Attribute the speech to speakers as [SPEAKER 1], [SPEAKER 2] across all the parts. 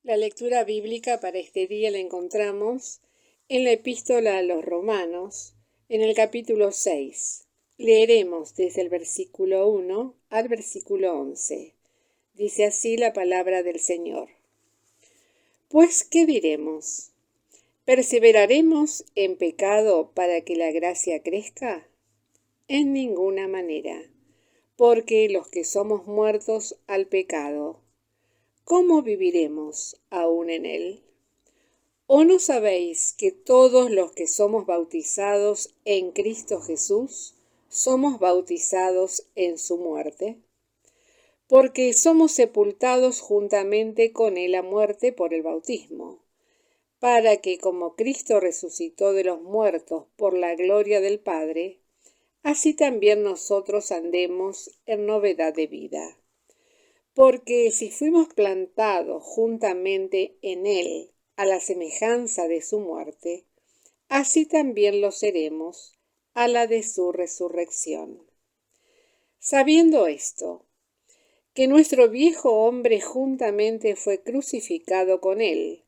[SPEAKER 1] La lectura bíblica para este día la encontramos en la epístola a los Romanos, en el capítulo 6. Leeremos desde el versículo 1 al versículo 11. Dice así la palabra del Señor. Pues, ¿qué diremos? ¿Perseveraremos en pecado para que la gracia crezca? En ninguna manera, porque los que somos muertos al pecado, ¿cómo viviremos aún en él? ¿O no sabéis que todos los que somos bautizados en Cristo Jesús somos bautizados en su muerte? Porque somos sepultados juntamente con él a muerte por el bautismo, para que como Cristo resucitó de los muertos por la gloria del Padre, así también nosotros andemos en novedad de vida. Porque si fuimos plantados juntamente en él a la semejanza de su muerte, así también lo seremos a la de su resurrección. Sabiendo esto, que nuestro viejo hombre juntamente fue crucificado con él,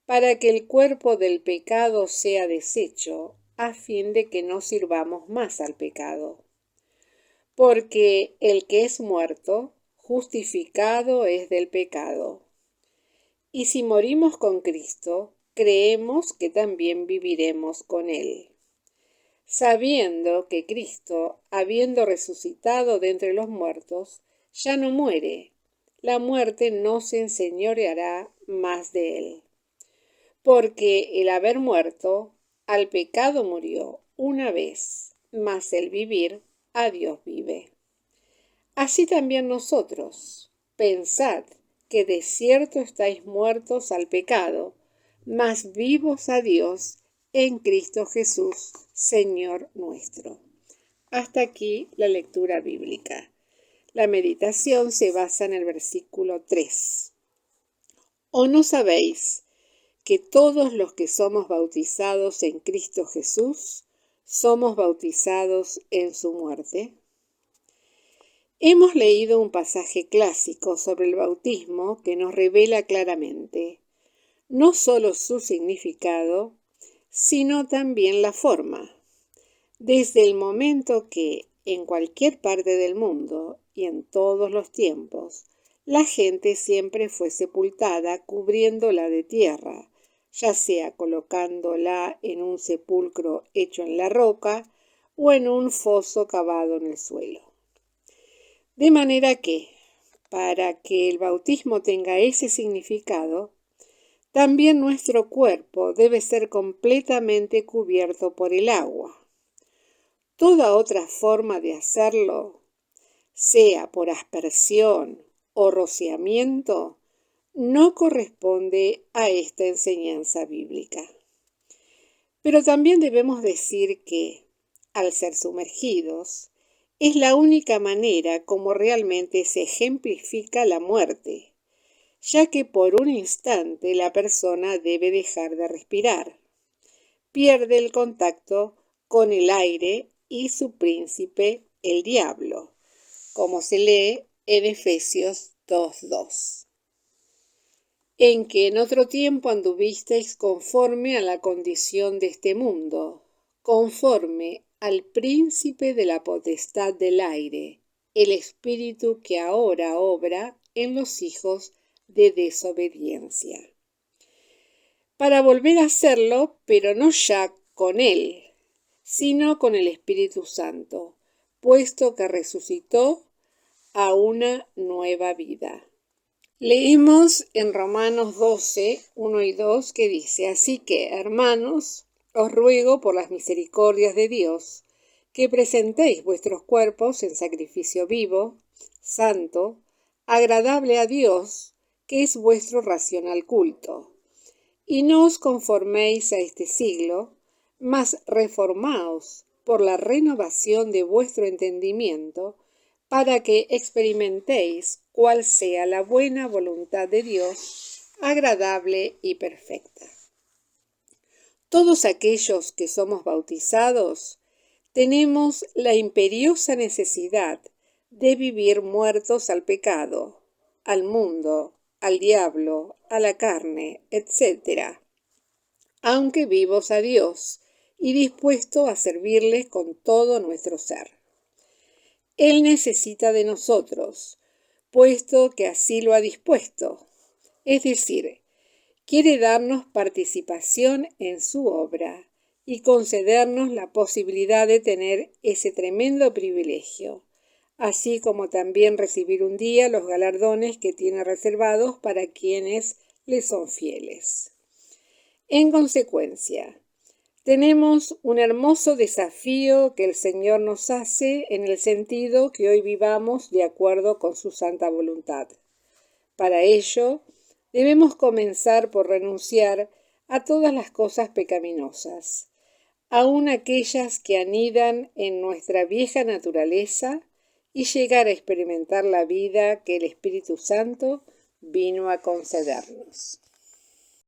[SPEAKER 1] para que el cuerpo del pecado sea deshecho, a fin de que no sirvamos más al pecado. Porque el que es muerto, justificado es del pecado. Y si morimos con Cristo, creemos que también viviremos con él, sabiendo que Cristo, habiendo resucitado de entre los muertos, ya no muere, la muerte no se enseñoreará más de él. Porque el haber muerto, al pecado murió una vez, mas el vivir a Dios vive. Así también nosotros, pensad que de cierto estáis muertos al pecado, mas vivos a Dios en Cristo Jesús, Señor nuestro. Hasta aquí la lectura bíblica. La meditación se basa en el versículo 3. ¿O no sabéis que todos los que somos bautizados en Cristo Jesús, somos bautizados en su muerte? Hemos leído un pasaje clásico sobre el bautismo que nos revela claramente no solo su significado, sino también la forma. Desde el momento que, en cualquier parte del mundo y en todos los tiempos, la gente siempre fue sepultada cubriéndola de tierra, ya sea colocándola en un sepulcro hecho en la roca o en un foso cavado en el suelo. De manera que, para que el bautismo tenga ese significado, también nuestro cuerpo debe ser completamente cubierto por el agua. Toda otra forma de hacerlo, sea por aspersión o rociamiento, no corresponde a esta enseñanza bíblica. Pero también debemos decir que, al ser sumergidos, es la única manera como realmente se ejemplifica la muerte, ya que por un instante la persona debe dejar de respirar. Pierde el contacto con el aire y su príncipe, el diablo, como se lee en Efesios 2:2. En que en otro tiempo anduvisteis conforme a la condición de este mundo, conforme al príncipe de la potestad del aire, el espíritu que ahora obra en los hijos de desobediencia. Para volver a hacerlo, pero no ya con él, sino con el Espíritu Santo, puesto que resucitó a una nueva vida. Leemos en Romanos 12, 1 y 2, que dice: Así que, hermanos, os ruego por las misericordias de Dios, que presentéis vuestros cuerpos en sacrificio vivo, santo, agradable a Dios, que es vuestro racional culto. Y no os conforméis a este siglo, mas reformaos por la renovación de vuestro entendimiento, para que experimentéis cuál sea la buena voluntad de Dios, agradable y perfecta. Todos aquellos que somos bautizados tenemos la imperiosa necesidad de vivir muertos al pecado, al mundo, al diablo, a la carne, etc., aunque vivos a Dios y dispuestos a servirles con todo nuestro ser. Él necesita de nosotros, puesto que así lo ha dispuesto, es decir, quiere darnos participación en su obra y concedernos la posibilidad de tener ese tremendo privilegio, así como también recibir un día los galardones que tiene reservados para quienes le son fieles. En consecuencia, tenemos un hermoso desafío que el Señor nos hace en el sentido que hoy vivamos de acuerdo con su santa voluntad. Para ello, debemos comenzar por renunciar a todas las cosas pecaminosas, aun aquellas que anidan en nuestra vieja naturaleza, y llegar a experimentar la vida que el Espíritu Santo vino a concedernos.